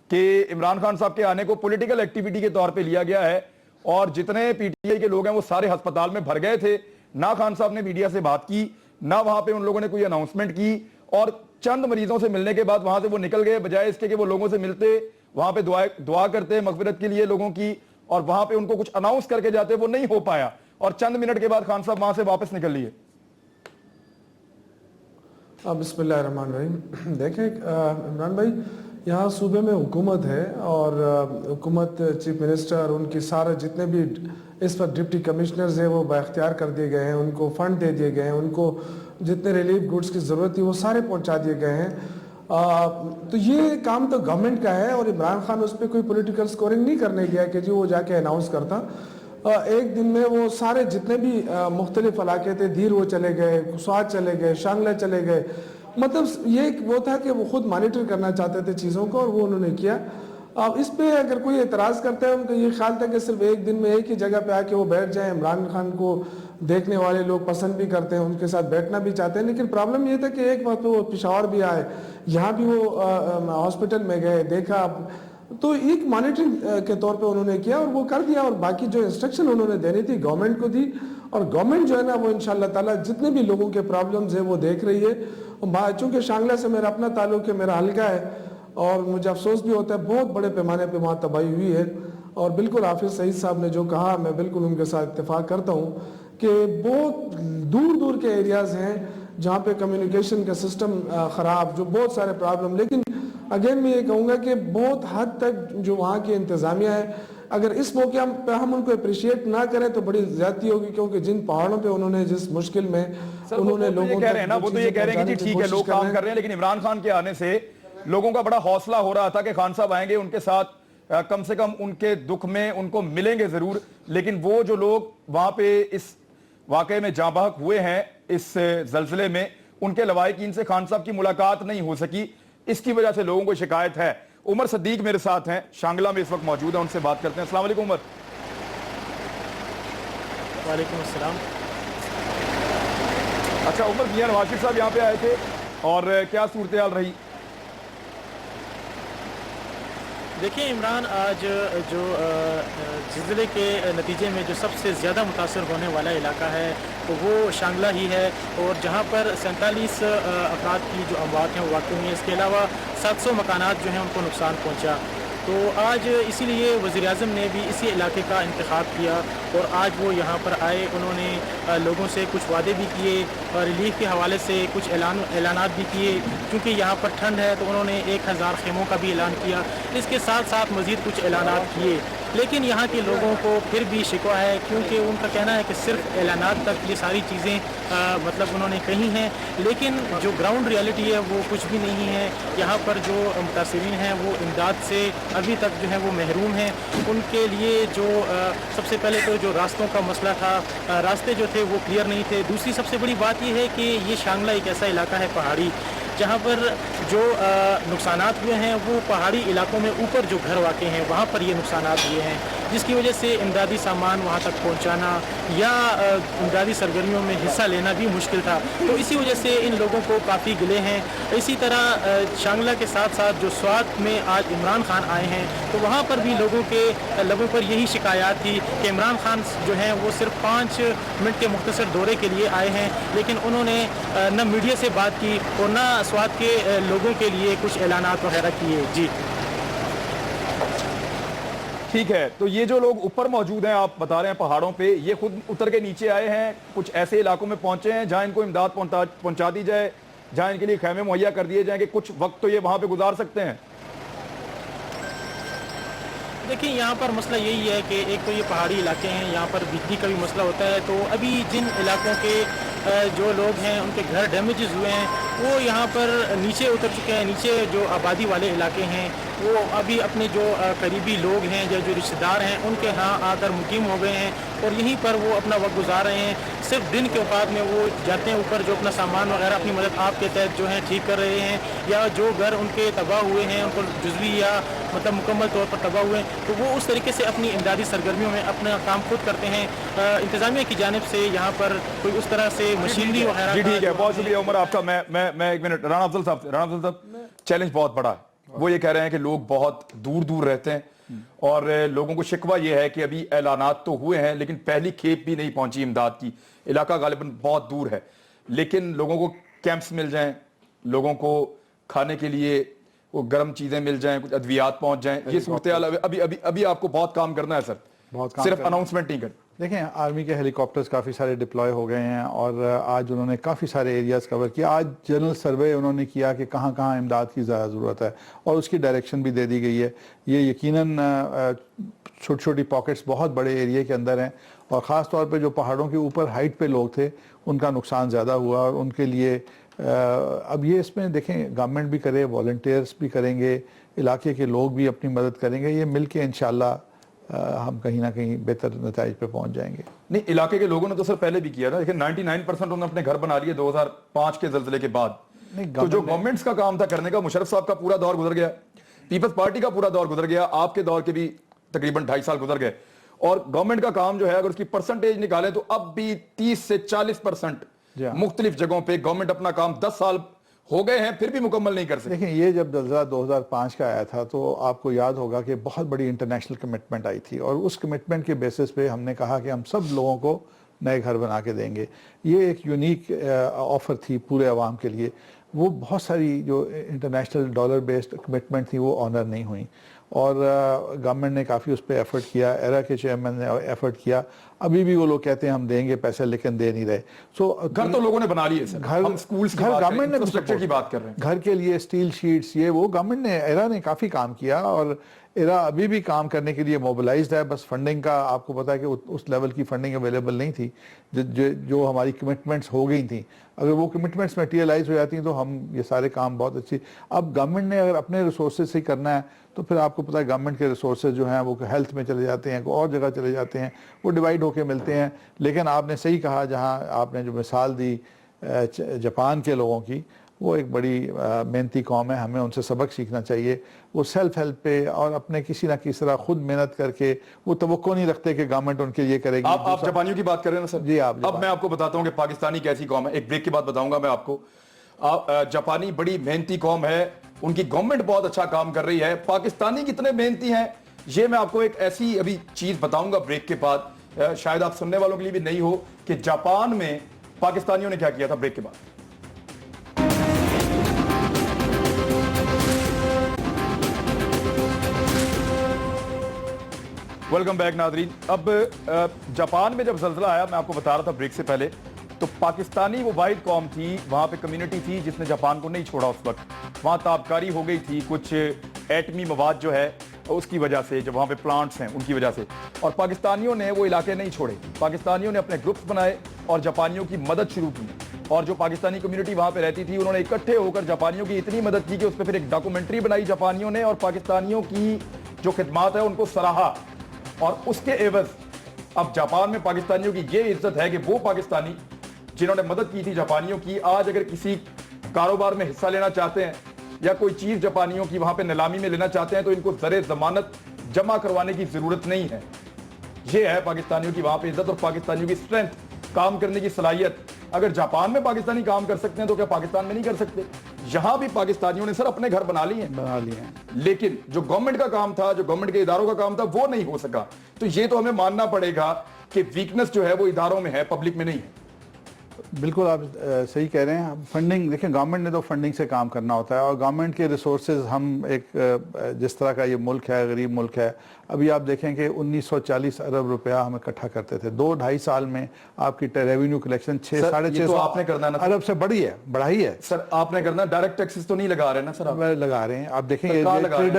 کہ عمران خان صاحب کے آنے کو پولیٹیکل ایکٹیویٹی کے طور پہ لیا گیا ہے اور جتنے پی ٹی آئی کے لوگ ہیں وہ سارے ہسپتال میں بھر گئے تھے. نہ خان صاحب نے میڈیا سے بات کی, نہ وہاں پہ ان لوگوں نے کوئی اناؤنسمنٹ کی, اور چند مریضوں سے ملنے کے بعد وہاں سے وہ نکل گئے بجائے اس کے کہ وہ لوگوں سے ملتے, وہاں پہ دعا کرتے مغفرت کے لیے لوگوں کی, اور وہاں پہ ان کو کچھ اناؤنس کر کے جاتے. وہ نہیں ہو پایا اور چند منٹ کے بعد خان صاحب وہاں سے واپس نکل لیے. بسم اللہ الرحمن الرحیم. دیکھیں عمران بھائی, یہاں صوبے میں حکومت ہے اور حکومت چیف منسٹر ان کی سارے جتنے بھی اس پر ڈپٹی کمشنرز ہیں وہ بااختیار کر دیے گئے ہیں, ان کو فنڈ دے دیے گئے ہیں, ان کو جتنے ریلیف گوڈز کی ضرورت تھی وہ سارے پہنچا دیے گئے ہیں. تو یہ کام تو گورنمنٹ کا ہے اور عمران خان اس پہ کوئی پولیٹیکل سکورنگ نہیں کرنے گیا کہ جی وہ جا کے اناؤنس کرتا. ایک دن میں وہ سارے جتنے بھی مختلف علاقے تھے دھیر وہ چلے گئے, سوات چلے گئے, شانگلہ چلے گئے. مطلب یہ وہ تھا کہ وہ خود مانیٹر کرنا چاہتے تھے چیزوں کو اور وہ انہوں نے کیا. اب اس پہ اگر کوئی اعتراض کرتا ہے ان کا یہ خیال تھا کہ صرف ایک دن میں ایک ہی جگہ پہ آ کے وہ بیٹھ جائیں. عمران خان کو دیکھنے والے لوگ پسند بھی کرتے ہیں, ان کے ساتھ بیٹھنا بھی چاہتے ہیں, لیکن پرابلم یہ تھا کہ ایک وقت وہ پشاور بھی آئے, یہاں بھی وہ ہاسپٹل میں گئے, دیکھا. تو ایک مانیٹرنگ کے طور پہ انہوں نے کیا اور وہ کر دیا, اور باقی جو انسٹرکشن انہوں نے دینی تھی گورنمنٹ کو دی, اور گورنمنٹ جو ہے نا وہ انشاءاللہ تعالیٰ جتنے بھی لوگوں کے پرابلمز ہیں وہ دیکھ رہی ہے. چونکہ شانگلہ سے میرا اپنا تعلق ہے, میرا حلقہ ہے, اور مجھے افسوس بھی ہوتا ہے بہت بڑے پیمانے پہ وہاں تباہی ہوئی ہے. اور بالکل حافظ سعید صاحب نے جو کہا میں بالکل ان کے ساتھ اتفاق کرتا ہوں کہ بہت دور دور کے ایریاز ہیں جہاں پہ کمیونیکیشن کا سسٹم خراب, جو بہت سارے پرابلم. لیکن اگین میں یہ کہوں گا کہ بہت حد تک جو وہاں کی انتظامیہ ہے, اگر اس موقع پہ ہم ان کو اپریشیٹ نہ کریں تو بڑی زیادتی ہوگی, کیونکہ جن پہاڑوں پہ انہوں نے جس مشکل میں انہوں نے لوگوں تک وہ تو یہ کہہ رہے ہیں کہ ٹھیک ہے لوگ کام کر رہے ہیں, لیکن عمران خان کے آنے سے لوگوں کا بڑا حوصلہ ہو رہا تھا کہ خان صاحب آئیں گے, ان کے ساتھ کم سے کم ان کے دکھ میں ان کو ملیں گے ضرور. لیکن وہ جو لوگ وہاں پہ اس واقعے میں جاں بحق ہوئے ہیں اس زلزلے میں, ان کے لواحقین سے خان صاحب کی ملاقات نہیں ہو سکی, اس کی وجہ سے لوگوں کو شکایت ہے. عمر صدیق میرے ساتھ ہیں, شانگلہ میں اس وقت موجود ہیں, ان سے بات کرتے ہیں. السلام علیکم عمر. وعلیکم السلام. اچھا عمر, میاں نواز شریف صاحب یہاں پہ آئے تھے اور کیا صورتحال رہی؟ دیکھیں عمران, آج جو زلزلے کے نتیجے میں جو سب سے زیادہ متاثر ہونے والا علاقہ ہے وہ شانگلہ ہی ہے, اور جہاں پر 47 افراد کی جو اموات ہیں وہ واقع ہوئی ہیں. اس کے علاوہ 700 مکانات جو ہیں ان کو نقصان پہنچا. تو آج اسی لیے وزیر اعظم نے بھی اسی علاقے کا انتخاب کیا اور آج وہ یہاں پر آئے. انہوں نے لوگوں سے کچھ وعدے بھی کیے اور ریلیف کے حوالے سے کچھ اعلانات بھی کیے. کیونکہ یہاں پر ٹھنڈ ہے تو انہوں نے 1000 خیموں کا بھی اعلان کیا. اس کے ساتھ ساتھ مزید کچھ اعلانات کیے, لیکن یہاں کے لوگوں کو پھر بھی شکوہ ہے, کیونکہ ان کا کہنا ہے کہ صرف اعلانات تک یہ ساری چیزیں مطلب انہوں نے کہی ہیں, لیکن جو گراؤنڈ ریالٹی ہے وہ کچھ بھی نہیں ہے. یہاں پر جو متاثرین ہیں وہ امداد سے ابھی تک جو ہے وہ محروم ہیں. ان کے لیے جو سب سے پہلے تو جو راستوں کا مسئلہ تھا, راستے جو تھے وہ کلیئر نہیں تھے. دوسری سب سے بڑی بات یہ ہے کہ یہ شانگلہ ایک ایسا علاقہ ہے پہاڑی, جہاں پر جو نقصانات ہوئے ہیں وہ پہاڑی علاقوں میں اوپر جو گھر واقع ہیں وہاں پر یہ نقصانات ہوئے ہیں, جس کی وجہ سے امدادی سامان وہاں تک پہنچانا یا امدادی سرگرمیوں میں حصہ لینا بھی مشکل تھا. تو اسی وجہ سے ان لوگوں کو کافی گلے ہیں. اسی طرح شانگلہ کے ساتھ ساتھ جو سوات میں آج عمران خان آئے ہیں تو وہاں پر بھی لوگوں پر یہی شکایات تھی کہ عمران خان جو ہیں وہ صرف 5 منٹ کے مختصر دورے کے لیے آئے ہیں, لیکن انہوں نے نہ میڈیا سے بات کی اور نہ سوات کے لوگوں کے لیے کچھ اعلانات وغیرہ کیے. جی ٹھیک ہے, تو یہ جو لوگ اوپر موجود ہیں آپ بتا رہے ہیں پہاڑوں پہ, یہ خود اتر کے نیچے آئے ہیں, کچھ ایسے علاقوں میں پہنچے ہیں جہاں ان کو امداد پہنچا دی جائے, جہاں ان کے لیے خیمے مہیا کر دیے جائیں کہ کچھ وقت تو یہ وہاں پہ گزار سکتے ہیں. دیکھیں یہاں پر مسئلہ یہی ہے کہ ایک تو یہ پہاڑی علاقے ہیں, یہاں پر بجلی کا بھی مسئلہ ہوتا ہے. تو ابھی جن علاقوں کے جو لوگ ہیں ان کے گھر ڈیمیجز ہوئے ہیں وہ یہاں پر نیچے اتر چکے ہیں. نیچے جو آبادی والے علاقے ہیں وہ ابھی اپنے جو قریبی لوگ ہیں یا جو رشتہ دار ہیں ان کے ہاں آ کر مقیم ہو گئے ہیں اور یہیں پر وہ اپنا وقت گزار رہے ہیں. صرف دن کے اوقات میں وہ جاتے ہیں اوپر, جو اپنا سامان وغیرہ اپنی مدد آپ کے تحت جو ہے ٹھیک کر رہے ہیں, یا جو گھر ان کے تباہ ہوئے ہیں ان کو جزوی یا مطلب مکمل طور پر تباہ ہوئے ہیں تو وہ اس طریقے سے اپنی امدادی سرگرمیوں میں اپنا کام خود کرتے ہیں. انتظامیہ کی جانب سے یہاں پر کوئی اس طرح سے مشینری وغیرہ. جی ٹھیک ہے, بہت شکریہ عمر آپ کا. میں ایک منٹ, رانا افضل صاحب چیلنج بہت بڑا ہے. وہ یہ کہہ رہے ہیں کہ لوگ بہت دور دور رہتے ہیں اور لوگوں کو شکوہ یہ ہے کہ ابھی اعلانات تو ہوئے ہیں لیکن پہلی کھیپ بھی نہیں پہنچی امداد کی. علاقہ غالباً بہت دور ہے, لیکن لوگوں کو کیمپس مل جائیں, لوگوں کو کھانے کے لیے وہ گرم چیزیں مل جائیں, کچھ ادویات پہنچ جائیں. یہ صورتحال ابھی آپ کو بہت کام کرنا ہے سر, صرف اناؤنسمنٹ نہیں کرنا. دیکھیں آرمی کے ہیلی کاپٹرز کافی سارے ڈپلوائے ہو گئے ہیں اور آج انہوں نے کافی سارے ایریاز کور کیا. آج جنرل سروے انہوں نے کیا کہ کہاں کہاں امداد کی زیادہ ضرورت ہے اور اس کی ڈائریکشن بھی دے دی گئی ہے. یہ یقیناً چھوٹی چھوٹی پاکٹس بہت بڑے ایریے کے اندر ہیں اور خاص طور پہ جو پہاڑوں کے اوپر ہائٹ پہ لوگ تھے ان کا نقصان زیادہ ہوا اور ان کے لیے अब ये इसमें देखें गवर्नमेंट भी करे, वॉलंटियर्स भी करेंगे, इलाके के लोग भी अपनी मदद करेंगे, ये मिल के इंशाल्लाह हम कहीं ना कहीं बेहतर नताइज पे पहुंच जाएंगे। नहीं, इलाके के लोगों ने तो सर पहले भी किया ना, लेकिन 99% उन्होंने अपने घर बना लिए 2005 के जल्जले के बाद। तो जो गवर्नमेंट्स का काम था करने का, मुशर्रफ साहब का पूरा दौर गुजर गया, पीपल्स पार्टी का पूरा दौर गुजर गया, आपके दौर के भी तकरीबन 2.5 साल गुजर गए, और गवर्नमेंट का काम जो है अगर उसकी परसेंटेज निकालें तो अब भी 30 से 40% मुख्तलिफ जगहों पे गवर्नमेंट अपना काम 10 साल हो गए हैं फिर भी मुकम्मल नहीं कर सके। देखिए, ये जब जल्जला 2005 का आया था तो आपको याद होगा कि बहुत बड़ी इंटरनेशनल कमिटमेंट आई थी, और उस कमिटमेंट के बेसिस पे हमने कहा कि हम सब लोगों को नए घर बना के देंगे। ये एक यूनिक ऑफर थी पूरे अवाम के लिए। वो बहुत सारी जो इंटरनेशनल डॉलर बेस्ड कमिटमेंट थी वो ऑनर नहीं हुई, और गवर्नमेंट ने काफ़ी उस पर एफर्ट किया, एरा के चेयरमैन ने एफर्ट किया। अभी भी वो लोग कहते हैं हम देंगे पैसे लेकिन दे नहीं रहे। घर तो लोगों ने बना लिए सर, घर, हम स्कूल्स की घर बात गवर्नमेंट ने इंफ्रास्ट्रक्चर की बात कर रहे हैं, घर के लिए स्टील शीट्स, ये वो गवर्नमेंट ने, एरा ने काफ़ी काम किया, और एरा अभी भी काम करने के लिए मोबिलाइज्ड है। बस फंडिंग का आपको पता है कि उस लेवल की फंडिंग अवेलेबल नहीं थी जो हमारी कमिटमेंट्स हो गई थी। अगर वो कमिटमेंट्स मटेरियलाइज हो जाती तो हम ये सारे काम बहुत अच्छी। अब गवर्नमेंट ने अगर अपने रिसोर्सेज से करना है तो फिर आपको पता है गवर्नमेंट के रिसोर्सेज जो हैं वो हेल्थ में चले जाते हैं, कोई और जगह चले जाते हैं, वो डिवाइड होके मिलते हैं। लेकिन आपने सही कहा, जहाँ आपने जो मिसाल दी जापान के लोगों की, वो एक बड़ी मेहनती कौम है, हमें उनसे सबक सीखना चाहिए। वो सेल्फ हेल्प पे और अपने किसी ना किसी तरह खुद मेहनत करके वो तवक्को नहीं रखते कि गवर्नमेंट उनके लिए करेगी। आप जापानियों की बात कर रहे हैं ना सर? जी आप। अब मैं आपको बताता हूं कि पाकिस्तानी कैसी कौम है, एक ब्रेक के बाद बताऊंगा मैं आपको। जापानी बड़ी मेहनती कौम है, उनकी गवर्नमेंट बहुत अच्छा काम कर रही है। पाकिस्तानी कितने मेहनती हैं ये मैं आपको एक ऐसी अभी चीज बताऊंगा ब्रेक के बाद, शायद आप सुनने वालों के लिए भी नहीं हो कि जापान में पाकिस्तानियों ने क्या किया था। ब्रेक के बाद वेलकम बैक नाजरीन। अब जापान में जब जल्जला आया, मैं आपको बता रहा था ब्रेक से पहले, तो पाकिस्तानी वो वाहिद कौम थी, वहां पे कम्युनिटी थी जिसने जापान को नहीं छोड़ा उस वक्त। वहां ताबकारी हो गई थी कुछ एटमी मवाद जो है उसकी वजह से, जब वहां पे प्लांट्स हैं उनकी वजह से, और पाकिस्तानियों ने वो इलाके नहीं छोड़े। पाकिस्तानियों ने अपने ग्रुप्स बनाए और जापानियों की मदद शुरू की, और जो पाकिस्तानी कम्युनिटी वहां पे रहती थी उन्होंने इकट्ठे होकर जापानियों की इतनी मदद की कि उस पर फिर एक डॉक्यूमेंट्री बनाई जापानियों ने, और पाकिस्तानियों की जो खिदमात है उनको सराहा। और उसके एवज अब जापान में पाकिस्तानियों की ये इज्जत है कि वो पाकिस्तानी जिन्होंने मदद की थी जापानियों की, आज अगर किसी कारोबार में हिस्सा लेना चाहते हैं या कोई चीज जापानियों की वहां पे नीलामी में लेना चाहते हैं तो इनको ज़रे जमानत जमा करवाने की जरूरत नहीं है। ये है पाकिस्तानियों की वहां पे इज्जत और पाकिस्तानियों की स्ट्रेंथ, काम करने की सलाहियत। अगर जापान में पाकिस्तानी काम कर सकते हैं तो क्या पाकिस्तान में नहीं कर सकते? यहां भी पाकिस्तानियों ने सर अपने घर बना लिए हैं, लेकिन जो गवर्नमेंट का काम था, जो गवर्नमेंट के इदारों का काम था, वो नहीं हो सका। तो ये तो हमें मानना पड़ेगा कि वीकनेस जो है वो इदारों में है, पब्लिक में नहीं है। बिल्कुल आप सही कह रहे हैं। फंडिंग देखें, गवर्नमेंट ने तो फंडिंग से काम करना होता है, और गवर्नमेंट के रिसोर्सेज, हम एक जिस तरह का ये मुल्क है, गरीब मुल्क है, अभी आप देखें कि 1940 अरब रुपया हम इकट्ठा करते थे। 2-2.5 साल में आपकी रेवेन्यू कलेक्शन 6-6.5 आपने करना ना अरब से बढ़ाई है सर। आपने करना, डायरेक्ट टैक्सेस तो नहीं लगा रहे ना सर? आप लगा रहे हैं। आप देखें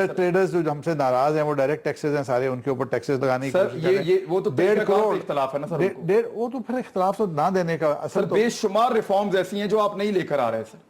ट्रेडर्स जो हमसे नाराज हैं वो डायरेक्ट टैक्सेस हैं सारे, उनके ऊपर टैक्सेस लगाने की कोशिश कर रहे हैं। वो तो 1.5 करोड़ इख्तलाफ है ना सर? वो तो फिर इख्तलाफ तो ना देने का असल तो बेशुमार रिफॉर्म्स ऐसी हैं जो आप नहीं लेकर आ रहे सर।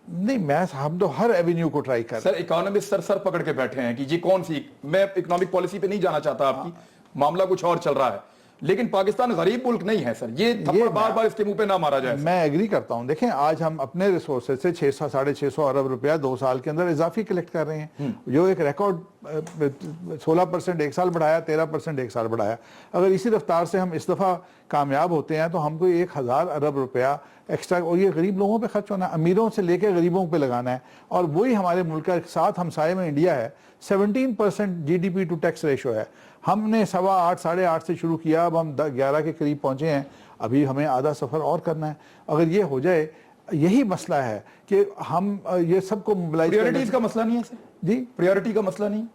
नहीं, हम तो हर एवेन्यू को ट्राई कर सर। इकोनॉमिस्ट सर पकड़ के बैठे हैं कि ये कौन सी, मैं इकोनॉमिक पॉलिसी पे नहीं जाना चाहता आपकी, मामला कुछ और चल रहा है, लेकिन पाकिस्तान गरीब मुल्क नहीं है सर। ये थप्पड़ बार बार इसके मुंह पे ना मारा जाए। मैं एग्री करता हूं। देखें, आज हम अपने रिसोर्सेज से 600-650 अरब रुपया 2 साल के अंदर इजाफी कलेक्ट कर रहे हैं, जो एक रिकॉर्ड 16% एक साल बढ़ाया, 13% एक साल बढ़ाया। अगर इसी रफ्तार से हम इस दफा कामयाब होते हैं तो हमको 1000 अरब रुपया एक्स्ट्रा, और ये गरीब लोगों पे खर्च होना है, अमीरों से लेकर गरीबों पे लगाना है। और वही हमारे मुल्क का साथ हमसाये में इंडिया है, 17% GDP टू टैक्स रेशो है। हमने 8.25 8.5 से शुरू किया, अब हम 11 के करीब पहुंचे हैं। अभी हमें आधा सफर और करना है। अगर ये हो जाए, यही मसला है कि हम ये सबको मोबिलाइज, प्रायोरिटीज का मसला नहीं है सर जी, प्रायोरिटी का मसला नहीं।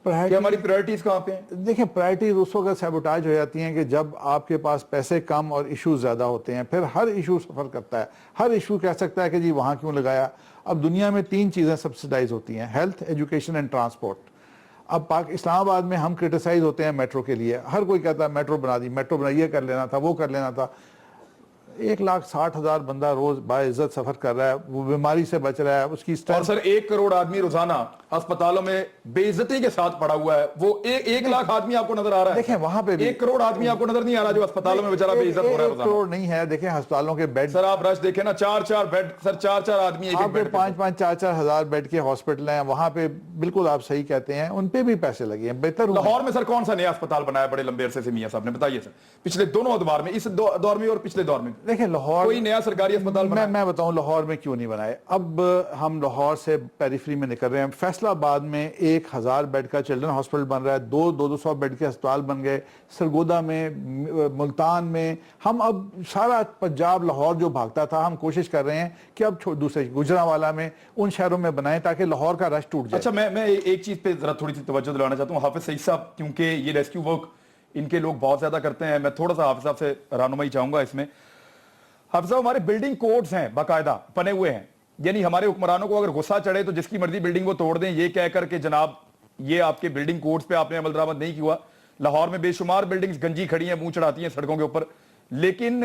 हमारी प्रायोरिटीज कहाँ पे हैं? देखिए, प्रायोरिटीज उस वक्त सैबोटाज हो जाती हैं कि जब आपके पास पैसे कम और इश्यूज ज्यादा होते हैं। फिर हर इशू सफर करता है, हर इशू कह सकता है कि जी वहां क्यों लगाया। अब दुनिया में 3 चीजें सब्सिडाइज होती हैं, हेल्थ, एजुकेशन एंड ट्रांसपोर्ट। अब इस्लामाबाद में हम क्रिटिसाइज होते हैं मेट्रो के लिए, हर कोई कहता है मेट्रो बना दी, मेट्रो बना, ये कर लेना था, वो कर लेना था। 1,60,000 बंदा रोज बाइज्जत सफर कर रहा है, वो बीमारी से बच रहा है, उसकी और स्ट्रेंथ। सर 1 करोड़ आदमी रोजाना अस्पतालों में बेइज्जती के साथ पड़ा हुआ है, वो 1 लाख आदमी आपको नजर आ रहा है? देखें वहां पे भी 1 करोड़ आदमी आपको नजर नहीं आ रहा जो अस्पतालों में बेचारा बेइज्जत हो रहा है 1 रोजाना? करोड़ नहीं है। देखें अस्पतालों के बेड, सर आप रश देखें ना, 4-4 बेड, सर 4-4 आदमी एक आपके बेड पे। 5-5, 4-4 हजार बेड के हॉस्पिटल हैं, वहां पे बिल्कुल आप सही कहते हैं, उन पे भी पैसे लगे हैं, बेहतर हुआ है। लाहौर में सर कौन सा नया अस्पताल बनाया बड़े लंबे अरसे से मियां साहब ने, बताइए सर, पिछले दोनों दौर में, इस दौर में और पिछले दौर में देखें लाहौर कोई नया सरकारी अस्पताल बनाया? मैं बताऊं लाहौर में क्यों नहीं बनाए। अब हम लाहौर से पेरिफेरी में निकल रहे हैं। फैसलाबाद में 1,000 बेड का चिल्ड्रन हॉस्पिटल बन रहा है, 200 बेड के अस्पताल बन गए, सरगोदा में, मुल्तान में। हम अब सारा पंजाब लाहौर जो भागता था, हम कोशिश कर रहे हैं कि अब दूसरे गुजरांवाला में, उन शहरों में बनाएं ताकि लाहौर का रश टूट जाए। अच्छा, मैं एक चीज पे जरा थोड़ी सी तवज्जो दिलाना चाहता हूँ हाफिज सईद साहब, क्योंकि ये रेस्क्यू वर्क इनके लोग बहुत ज्यादा करते हैं, मैं थोड़ा सा हाफिज साहब से रहनुमाई चाहूंगा इसमें। हाफिज साहब, हमारे बिल्डिंग कोड्स हैं, बाकायदा बने हुए हैं, यानी हमारे हुक्मरानों को अगर गुस्सा चढ़े तो जिसकी मर्जी बिल्डिंग वो तोड़ दें, ये कह करके जनाब ये आपके बिल्डिंग कोड्स पे आपने अमल दरामद नहीं किया। लाहौर में बेशुमार बिल्डिंग्स गंजी खड़ी हैं, मुंह चढ़ाती हैं सड़कों के ऊपर, लेकिन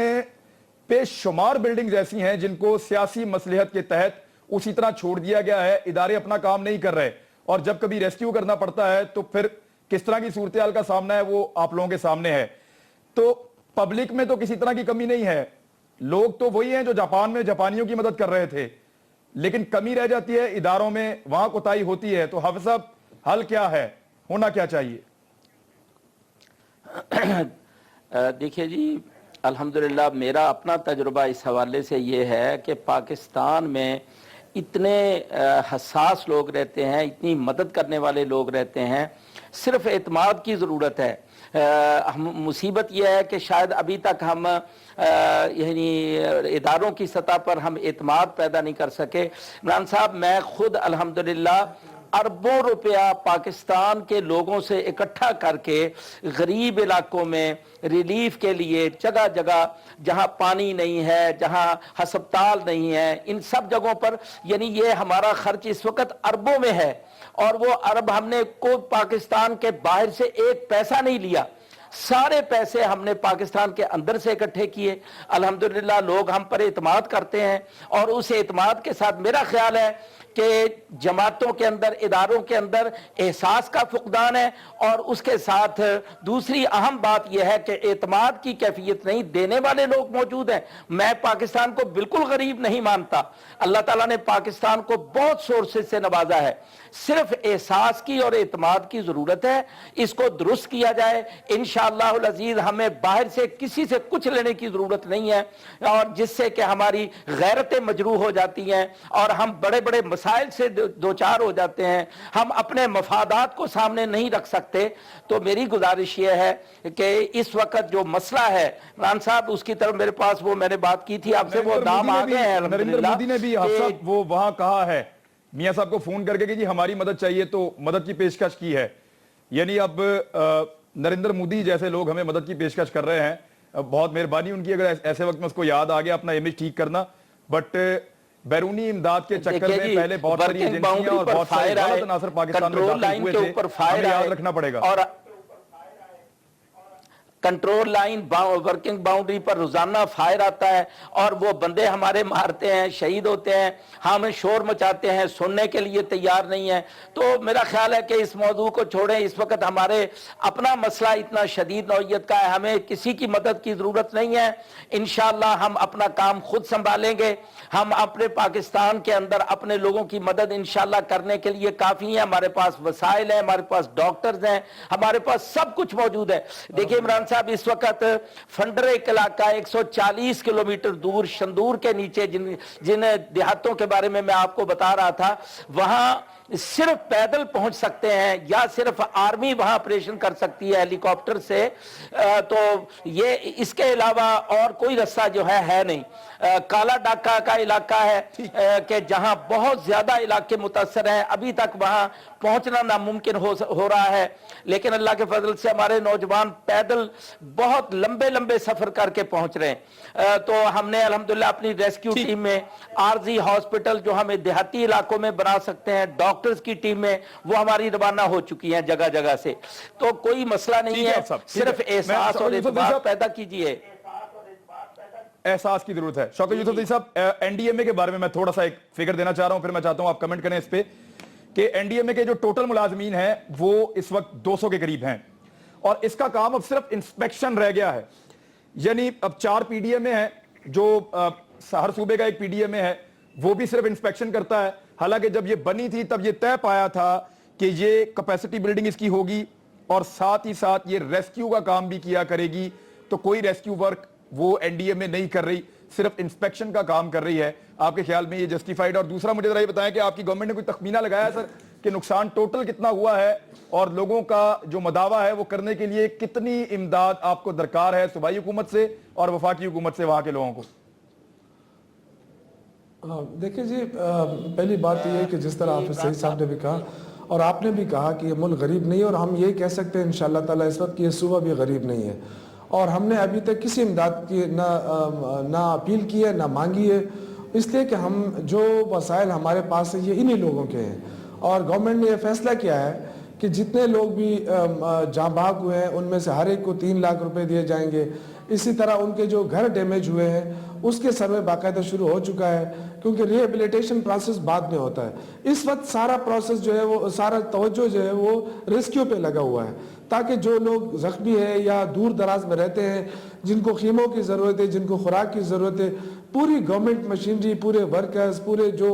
बेशुमार बिल्डिंग्स ऐसी हैं जिनको सियासी मसलहत के तहत उसी तरह छोड़ दिया गया है, इदारे अपना काम नहीं कर रहे, और जब कभी रेस्क्यू करना पड़ता है तो फिर किस तरह की सूरत हाल का सामना है वो आप लोगों के सामने है। तो पब्लिक में तो किसी तरह की कमी नहीं है, लोग तो वही हैं जो जापान में जापानियों की मदद कर रहे थे, लेकिन कमी रह जाती है इदारों में, वहां कोताही होती है। तो हाफिज साहब हल क्या है, होना क्या चाहिए? देखिए जी, अल्हम्दुलिल्लाह मेरा अपना तजुर्बा इस हवाले से ये है कि पाकिस्तान में इतने हसास लोग रहते हैं, इतनी मदद करने वाले लोग रहते हैं, सिर्फ एतमाद की ज़रूरत है। मुसीबत यह है कि शायद अभी तक हम यानी इदारों की सतह पर हम एतमाद पैदा नहीं कर सके। इमरान साहब, मैं खुद अल्हम्दुलिल्लाह अरबों रुपया पाकिस्तान के लोगों से इकट्ठा करके गरीब इलाकों में रिलीफ के लिए जगह जगह जहां पानी नहीं है, जहां हस्पताल नहीं है, इन सब जगहों पर, यानी ये हमारा खर्च इस वक्त अरबों में है, और वो अरब हमने को पाकिस्तान के बाहर से एक पैसा नहीं लिया, सारे पैसे हमने पाकिस्तान के अंदर से इकट्ठे किए। अल्हम्दुलिल्लाह लोग हम पर एतमाद करते हैं, और उस एतमाद के साथ मेरा ख्याल है कि जमातों के अंदर, इदारों के अंदर एहसास का फुकदान है, और उसके साथ दूसरी अहम बात यह है कि एतमाद की कैफियत नहीं देने वाले लोग मौजूद हैं। मैं पाकिस्तान को बिल्कुल गरीब नहीं मानता, अल्लाह ताला ने पाकिस्तान को बहुत सोर्सेज से नवाजा है, सिर्फ एहसास की और एतमाद की जरूरत है, इसको दुरुस्त किया जाए। इंशाअल्लाह अज़ीज हमें बाहर से किसी से कुछ लेने की जरूरत नहीं है, और जिससे कि हमारी गैरतें मजरूह हो जाती हैं और हम बड़े बड़े मसाइल से दो चार हो जाते हैं, हम अपने मफादात को सामने नहीं रख सकते। तो मेरी गुजारिश यह है कि इस वक्त जो मसला है इमरान साहब, उसकी तरफ मेरे पास वो मैंने बात की थी आपसे, वो दाम आ गए हैं। नरेंद्र मोदी ने भी वो वहां कहा है मियां साहब को फोन करके कि जी हमारी मदद चाहिए, तो मदद की पेशकश की है। यानी अब नरेंद्र मोदी जैसे लोग हमें मदद की पेशकश कर रहे हैं, बहुत मेहरबानी उनकी, अगर ऐसे वक्त में उसको याद आ गया अपना इमेज ठीक करना। बट बैरूनी इमदाद के चक्कर में पहले बहुत सारी एजेंसियां और बहुत सारे गलत अनासर पाकिस्तान में दाखिल हुए थे, हमें याद रखना पड़ेगा। और कंट्रोल लाइन वर्किंग बाउंड्री पर रोजाना फायर आता है, और वो बंदे हमारे मारते हैं, शहीद होते हैं, हम शोर मचाते हैं, सुनने के लिए तैयार नहीं है। तो मेरा ख्याल है कि इस मौजू को छोड़ें, इस वक्त हमारे अपना मसला इतना शदीद नौइयत का है, हमें किसी की मदद की जरूरत नहीं है। इंशाअल्लाह हम अपना काम खुद संभालेंगे, हम अपने पाकिस्तान के अंदर अपने लोगों की मदद इंशाअल्लाह करने के लिए काफी है, हमारे पास वसाइल है, हमारे पास डॉक्टर्स हैं, हमारे पास सब कुछ मौजूद है। देखिए इमरान साहब, इस वक्त फंडर एक इलाका 140 किलोमीटर दूर शंदूर के नीचे जिन देहातों के बारे में मैं आपको बता रहा था, वहां सिर्फ पैदल पहुंच सकते हैं या सिर्फ आर्मी वहां ऑपरेशन कर सकती है हेलीकॉप्टर से। तो ये इसके अलावा और कोई रास्ता जो है नहीं। काला डाका का इलाका है कि जहां बहुत ज्यादा इलाके मुतासर हैं, अभी तक वहां पहुंचना नामुमकिन हो रहा है, लेकिन अल्लाह के फजल से हमारे नौजवान पैदल बहुत लंबे लंबे सफर करके पहुंच रहे हैं। तो हमने अल्हम्दुलिल्लाह अपनी रेस्क्यू टीम में आरजी हॉस्पिटल जो हमें देहाती इलाकों में बना सकते हैं, डॉक्टर्स की टीम में वो हमारी रवाना हो चुकी हैं जगह जगह से। तो कोई मसला नहीं है, सिर्फ एहसास और इत्मीनान पैदा कीजिए। एहसास की जरूरत है। शौकत यूसुफजई साहब, एनडीएमए के बारे में मैं थोड़ा सा एक फिगर देना चाह रहा हूं, फिर मैं चाहता हूं आप कमेंट करें इस पे कि एनडीएमए के जो टोटल मुलाजमीन हैं वो इस वक्त 200 के करीब हैं और इसका काम अब सिर्फ इंस्पेक्शन रह गया है। यानी अब 4 पीडीएमए हैं, जो हर सूबे का एक पीडीएमए है, वो भी सिर्फ इंस्पेक्शन करता है। हालांकि जब ये बनी थी तब ये तय पाया था कि ये कैपेसिटी बिल्डिंग इसकी होगी और साथ ही साथ ये रेस्क्यू का काम भी किया करेगी। तो कोई रेस्क्यू वर्क वो एनडीएमए नहीं कर रही, सिर्फ इंस्पेक्शन का काम कर रही है। आपके ख्याल में ये जस्टिफाइड? और दूसरा मुझे जरा ये बताएं कि आपकी गवर्नमेंट ने कोई तखमीना लगाया सर कि नुकसान टोटल कितना हुआ है और लोगों का जो मदावा है वो करने के लिए कितनी इमदाद आपको दरकार है सूबाई हुकूमत से और वफाकी हुकूमत से वहां के लोगों को? देखिए जी, पहली बात यह है कि जिस तरह हाफिज सईद साहब ने भी कहा और आपने भी कहा कि ये मुल्क गरीब नहीं है, और हम ये कह सकते हैं इंशाअल्लाह ताला इस वक्त कि ये सूबा भी गरीब नहीं है। और हमने अभी तक किसी इमदाद की ना अपील की है ना मांगी है, इसलिए कि हम जो वसाइल हमारे पास है ये इन्हीं लोगों के हैं। और गवर्नमेंट ने यह फैसला किया है कि जितने लोग भी जाँ भाग हुए हैं उनमें से हर एक को 3 लाख रुपए दिए जाएंगे। इसी तरह उनके जो घर डैमेज हुए हैं उसके सर्वे बाकायदा शुरू हो चुका है, क्योंकि रिहेबिलिटेशन प्रोसेस बाद में होता है। इस वक्त सारा प्रोसेस जो है वो सारा तवज्जो जो है वो रेस्क्यू पे लगा हुआ है, ताकि जो लोग जख्मी हैं या दूर दराज में रहते हैं, जिनको खीमों की ज़रूरत है, जिनको खुराक की ज़रूरत है, पूरी गवर्नमेंट मशीनरी, पूरे वर्कर्स, पूरे जो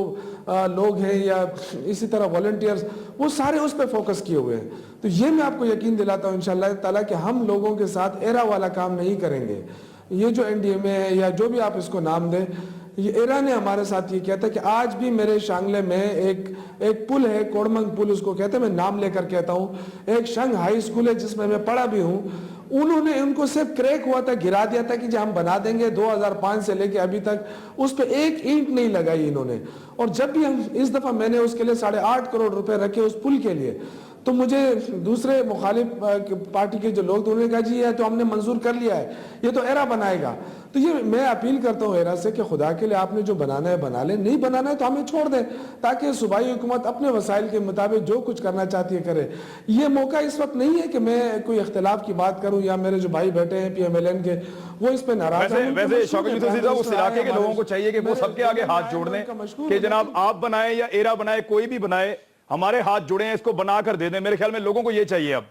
लोग हैं या इसी तरह वॉलंटियर्स, वो सारे उस पर फोकस किए हुए हैं। तो ये मैं आपको यकीन दिलाता हूँ इंशाअल्लाह ताला कि हम लोगों के साथ एरा वाला काम नहीं करेंगे। ये जो एनडीएमए है या जो भी आप इसको नाम दें, ये एरा ने हमारे साथ ये किया था कि आज भी मेरे शांगले में एक पुल है, कोड़मंग पुल उसको कहते हैं, मैं नाम लेकर कहता हूँ, एक शंग हाई स्कूल है जिसमें मैं पढ़ा भी हूँ, उन्होंने उनको सिर्फ क्रैक हुआ था, गिरा दिया था कि जो हम बना देंगे। 2005 से लेके अभी तक उस पर एक ईंट नहीं लगाई इन्होंने। और जब भी हम इस दफा मैंने उसके लिए 8.5 करोड़ रुपए रखे उस पुल के लिए, तो मुझे दूसरे मुखालिफ पार्टी के जो लोग, उन्होंने कहा जी ये तो हमने मंजूर कर लिया है, ये तो एरा बनाएगा। तो ये मैं अपील करता हूँ एरा से कि खुदा के लिए आपने जो बनाना है बना ले, नहीं बनाना है तो हमें छोड़ दें, ताकि सूबाई हुकूमत अपने वसाइल के मुताबिक जो कुछ करना चाहती है करे। ये मौका इस वक्त नहीं है कि मैं कोई इख्तिलाफ की बात करूँ या मेरे जो भाई बैठे हैं PMLN के वो इस पे नाराज हैं। वैसे शौकत यूसुफजई साहब, उस इलाके के लोगों को चाहिए कि वो सबके आगे हाथ जोड़ दें कि जनाब आप बनाए या एरा बनाए, कोई भी बनाए, हमारे हाथ जुड़े हैं, इसको बनाकर दे दें। मेरे ख्याल में लोगों को ये चाहिए। अब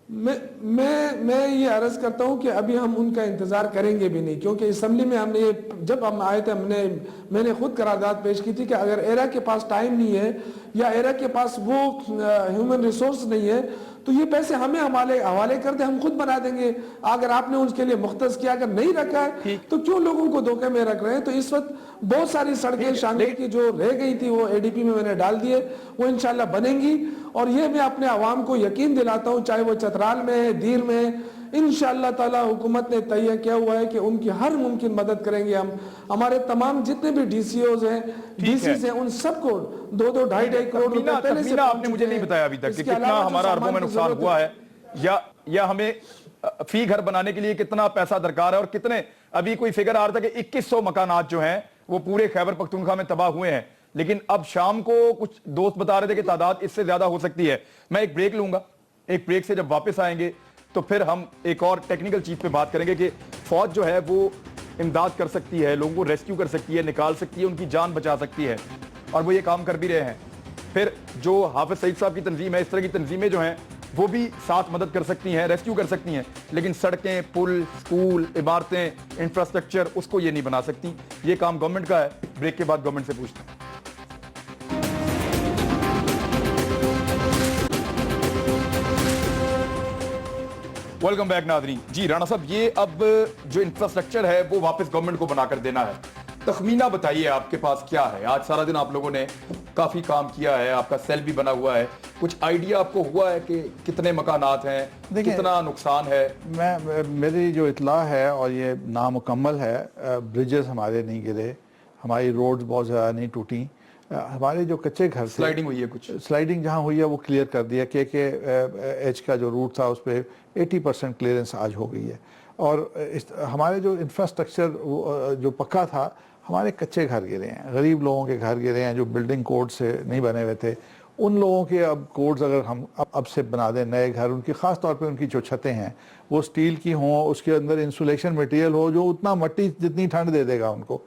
मैं ये अर्ज करता हूं कि अभी हम उनका इंतजार करेंगे भी नहीं, क्योंकि असेंबली में हमने ये जब हम आए थे मैंने खुद करारदाद पेश की थी कि अगर एरा के पास टाइम नहीं है या एरा के पास वो ह्यूमन रिसोर्स नहीं है तो ये पैसे हमें हवाले कर दे, हम खुद बना देंगे। अगर आपने उसके लिए मुख्तस किया, अगर नहीं रखा है तो क्यों लोगों को धोखे में रख रहे हैं? तो इस वक्त बहुत सारी सड़कें शांगली की जो रह गई थी वो ADP में मैंने डाल दिए, वो इंशाल्लाह बनेंगी। और ये मैं अपने आवाम को यकीन दिलाता हूँ, चाहे वो चतराल में है, दीर में है, इंशाअल्लाह ताला हुकूमत ने तय किया हुआ है कि उनकी हर मुमकिन मदद करेंगे हम। हमारे तमाम जितने भी DCOs हैं, DCs हैं, उन सबको 2-2, 2.5 करोड़ रुपए पहले से आपने मुझे नहीं बताया अभी तक कि कितना हमारा अरबों में नुकसान हुआ है, या हमें फी घर बनाने के लिए कितना पैसा दरकार है, और कितने अभी कोई फिगर आ रहा था कि 2100 मकानात जो हैं वो पूरे खैबर पख्तूनख्वा में तबाह हुए हैं। लेकिन अब शाम को कुछ दोस्त बता रहे थे कि तादाद इससे ज्यादा हो सकती है। मैं एक ब्रेक लूंगा, एक ब्रेक से जब वापस आएंगे तो फिर हम एक और टेक्निकल चीज पे बात करेंगे कि फौज जो है वो इमदाद कर सकती है, लोगों को रेस्क्यू कर सकती है, निकाल सकती है, उनकी जान बचा सकती है, और वो ये काम कर भी रहे हैं। फिर जो हाफिज सईद साहब की तंजीम है, इस तरह की तंजीमें जो हैं वो भी साथ मदद कर सकती हैं, रेस्क्यू कर सकती हैं, लेकिन सड़कें, पुल, स्कूल, इमारतें, इंफ्रास्ट्रक्चर, उसको ये नहीं बना सकती। ये काम गवर्नमेंट का है। ब्रेक के बाद गवर्नमेंट से पूछते हैं। वेलकम बैक नाज़रीन। जी राणा साहब, ये अब जो इंफ्रास्ट्रक्चर है वो वापस गवर्नमेंट को बनाकर देना है। तखमीना बताइए आपके पास क्या है? आज सारा दिन आप लोगों ने काफी काम किया है, आपका सेल भी बना हुआ है, कुछ आइडिया आपको हुआ है कि कितने मकानात हैं, कितना नुकसान है? मेरी जो इतला है, और ये नामुकम्मल है, ब्रिजेस हमारे नहीं गिरे, हमारी रोड्स बहुत ज़्यादा नहीं टूटी, हमारे जो कच्चे घर स्लाइडिंग हुई है, कुछ स्लाइडिंग जहाँ हुई है वो क्लियर कर दिया। KKH का जो रूट था उस पर 80% क्लियरेंस आज हो गई है। और हमारे जो इंफ्रास्ट्रक्चर जो पक्का था, हमारे कच्चे घर गिरे हैं, गरीब लोगों के घर गिरे हैं जो बिल्डिंग कोड से नहीं बने हुए थे, उन लोगों के अब कोड्स अगर हम अब से बना दें नए घर, उनकी ख़ास तौर पे उनकी जो छतें हैं वो स्टील की हों, उसके अंदर इंसुलेशन मटेरियल हो जो उतना मिट्टी जितनी ठंड दे देगा उनको,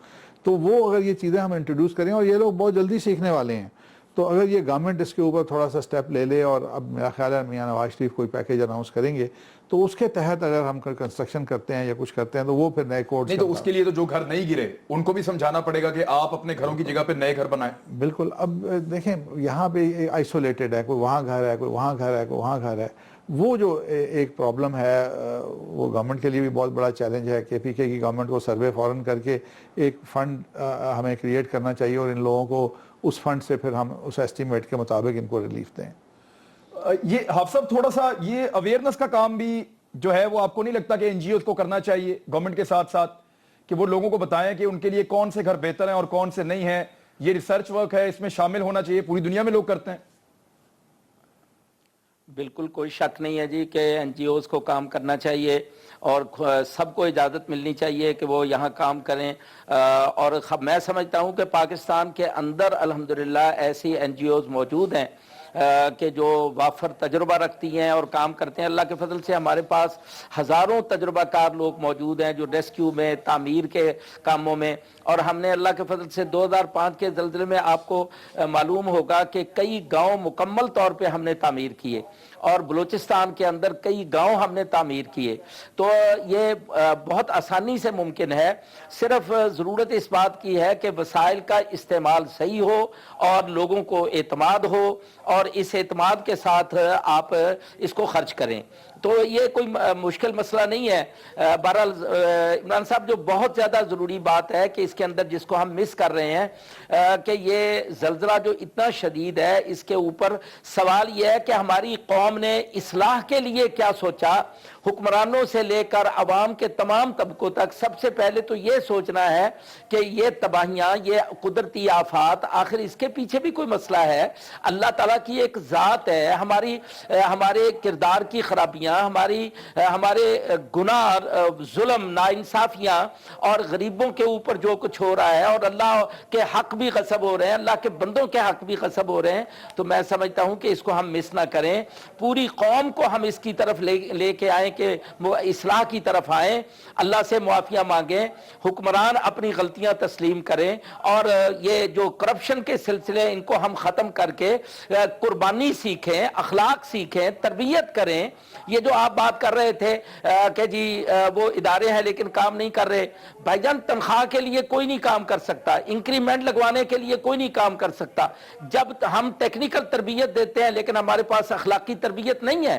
तो वो अगर ये चीज़ें हम इंट्रोड्यूस करें, और ये लोग बहुत जल्दी सीखने वाले हैं, तो अगर ये गवर्नमेंट इसके ऊपर थोड़ा सा स्टेप ले ले, और अब मेरा ख्याल है मियां नवाज शरीफ कोई पैकेज अनाउंस करेंगे, तो उसके तहत अगर हम कंस्ट्रक्शन करते हैं या कुछ करते हैं तो वो फिर नए कोड नहीं तो उसके लिए तो जो घर नहीं गिरे उनको भी समझाना पड़ेगा कि आप अपने घरों की जगह पे नए घर बनाएं। बिल्कुल। अब देखें यहाँ पे आइसोलेटेड है, कोई वहाँ घर है, कोई वहाँ घर है, कोई वहाँ घर है, वो जो एक प्रॉब्लम है वो गवर्नमेंट के लिए भी बहुत बड़ा चैलेंज है। केपीके की गवर्नमेंट को सर्वे फौरन करके एक फंड हमें क्रिएट करना चाहिए, और इन लोगों को उस फंड से फिर हम उस एस्टीमेट के मुताबिक इनको रिलीफ दें। ये हाफ़िज़ साहब थोड़ा सा ये अवेयरनेस का काम भी जो है वो आपको नहीं लगता कि एनजीओ को करना चाहिए गवर्नमेंट के साथ साथ, कि वो लोगों को बताएं कि उनके लिए कौन से घर बेहतर हैं और कौन से नहीं हैं? ये रिसर्च वर्क है, इसमें शामिल होना चाहिए, पूरी दुनिया में लोग करते हैं। बिल्कुल कोई शक नहीं है जी कि एनजीओज़ को काम करना चाहिए, और सबको इजाज़त मिलनी चाहिए कि वो यहाँ काम करें। और मैं समझता हूँ कि पाकिस्तान के अंदर अल्हम्दुलिल्लाह ऐसी एनजीओज़ मौजूद हैं कि जो वाफर तजुर्बा रखती हैं और काम करते हैं। अल्लाह के फजल से हमारे पास हज़ारों तजुर्बाकार लोग मौजूद हैं जो रेस्क्यू में, तामीर के कामों में, और हमने अल्लाह के फजल से 2005 के ज़ल्ज़ले में आपको मालूम होगा कि कई गांव मुकम्मल तौर पे हमने तामीर किए, और बलूचिस्तान के अंदर कई गांव हमने तामीर किए। तो ये बहुत आसानी से मुमकिन है, सिर्फ ज़रूरत इस बात की है कि वसाइल का इस्तेमाल सही हो और लोगों को एतमाद हो, और इस एतमाद के साथ आप इसको खर्च करें। तो ये कोई मुश्किल मसला नहीं है। बहरहाल इमरान साहब, जो बहुत ज़्यादा ज़रूरी बात है कि इसके अंदर जिसको हम मिस कर रहे हैं कि ये ज़ल्ज़ला जो इतना शदीद है, इसके ऊपर सवाल ये है कि हमारी कौम ने इस्लाह के लिए क्या सोचा। हुक्मरानों से लेकर अवाम के तमाम तबकों तक सबसे पहले तो ये सोचना है कि ये तबाहियाँ, ये कुदरती आफात, आखिर इसके पीछे भी कोई मसला है। अल्लाह ताला की एक ज़ात है, हमारे किरदार की खराबियाँ, हमारे गुनाह, जुल्म, नाइंसाफियाँ और गरीबों के ऊपर जो कुछ हो रहा है, और अल्लाह के हक भी गसब हो रहे हैं, अल्लाह के बंदों के हक भी गसब हो रहे हैं। तो मैं समझता हूँ कि इसको हम मिस ना करें, पूरी कौम को हम इसकी तरफ लेके आए कि वो इस्लाह की तरफ आए, अल्लाह से मुआफिया मांगें, हुक्मरान अपनी गलतियां तस्लीम करें, और ये जो करप्शन के सिलसिले इनको हम ख़त्म करके कुर्बानी सीखें, अखलाक सीखें, तरबियत करें। ये जो आप बात कर रहे थे कि जी वो इदारे हैं लेकिन काम नहीं कर रहे, भाईजान तनख्वाह के लिए कोई नहीं काम कर सकता, इंक्रीमेंट लगवाने के लिए कोई नहीं काम कर सकता। जब हम टेक्निकल तरबियत देते हैं लेकिन हमारे पास अखलाकी तरबियत नहीं है,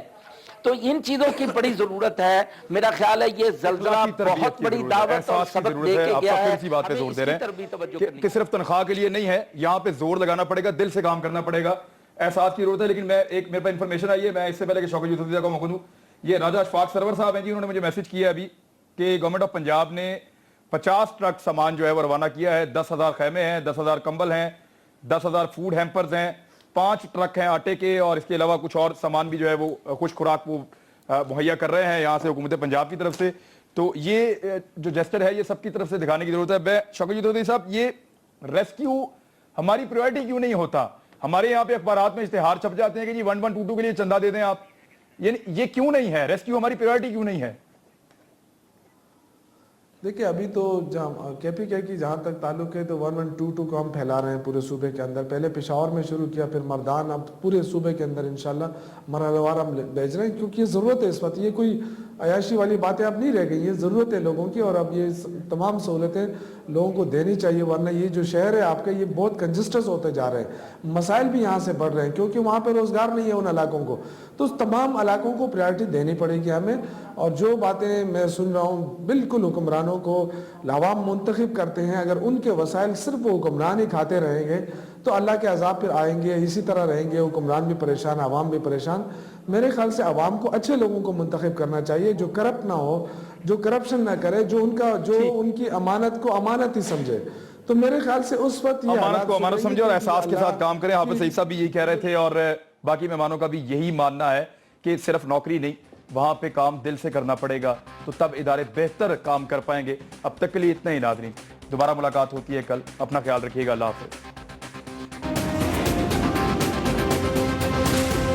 तो इन चीजों की बड़ी जरूरत है। मेरा ख्याल है ये ज़ल्ज़ला बहुत बड़ी दावत और सबक दे के गया है। इसी बात पे जोर दे रहे हैं कि सिर्फ तनख्वाह के लिए नहीं है, यहाँ पे जोर लगाना पड़ेगा, दिल से काम करना पड़ेगा, एहसास की जरूरत है। लेकिन मैं एक मेरे पास इन्फॉर्मेशन आई है, मैं इससे पहले कि शौकत यूसुफ को मौका दूं, ये राजा अशफाक सरवर साहब हैं जी, उन्होंने मुझे मैसेज किया अभी कि गवर्नमेंट ऑफ पंजाब ने 50 ट्रक सामान जो है वो रवाना किया है। 10,000 खैमे हैं, 10,000 कंबल हैं, 10,000 फूड हैम्पर्स हैं, 5 ट्रक हैं आटे के, और इसके अलावा कुछ और सामान भी जो है वो खुश खुराक वो मुहैया कर रहे हैं यहाँ से हुकूमत पंजाब की तरफ से। तो ये जो जेस्चर है ये सबकी तरफ से दिखाने की जरूरत है। मैं शौकत यूसुफ साहब, ये रेस्क्यू हमारी प्रायोरिटी क्यों नहीं होता? हमारे यहाँ पे अखबारात में इश्तिहार छप जाते हैं कि जी 1122 के लिए चंदा दे दें आप, ये क्यों नहीं है? रेस्क्यू हमारी प्रायोरिटी क्यों नहीं है? देखिए अभी तो जहाँ केपीके की जहाँ तक ताल्लुक है तो 1122 को हम फैला रहे हैं पूरे सूबे के अंदर। पहले पेशावर में शुरू किया, फिर मर्दान, अब पूरे सूबे के अंदर इंशाल्लाह मरहलेवार हम भेज रहे हैं, क्योंकि ये ज़रूरत है इस वक्त। ये कोई अयाशी वाली बातें अब नहीं रह गई, ये ज़रूरत है लोगों की, और अब ये तमाम सहूलतें लोगों को देनी चाहिए, वरना ये जो शहर है आपका ये बहुत कंजस्टेड होते जा रहे हैं। मसाइल भी यहाँ से बढ़ रहे हैं क्योंकि वहाँ पर रोज़गार नहीं है उन इलाकों को। तो उस तमाम इलाकों को प्रायोरिटी देनी पड़ेगी हमें। और जो बातें मैं सुन रहा हूँ, बिल्कुल हुक्मरानों को अवाम मुंतखब करते हैं, अगर उनके वसाइल सिर्फ वो हुक्मरान ही खाते रहेंगे तो अल्लाह के अजाब फिर आएंगे। इसी तरह रहेंगे, हुक्मरान भी परेशान, अवाम भी परेशान। मेरे ख्याल से अवाम को अच्छे लोगों को मुंतखब करना चाहिए, जो करप्ट ना हो, जो करप्शन ना करे, जो उनकी अमानत को अमानत ही समझे। तो मेरे ख्याल से उस वक्त ये अमानत को अमानत समझे और एहसास के साथ काम करें। हाफिज सईद साहब भी यही कह रहे थे, और बाकी मेहमानों का भी यही मानना है कि सिर्फ नौकरी नहीं, वहां पे काम दिल से करना पड़ेगा, तो तब इदारे बेहतर काम कर पाएंगे। अब तक के लिए इतना ही नाज़रीन, दोबारा मुलाकात होती है कल। अपना ख्याल रखिएगा। अल्लाह हाफ़िज़।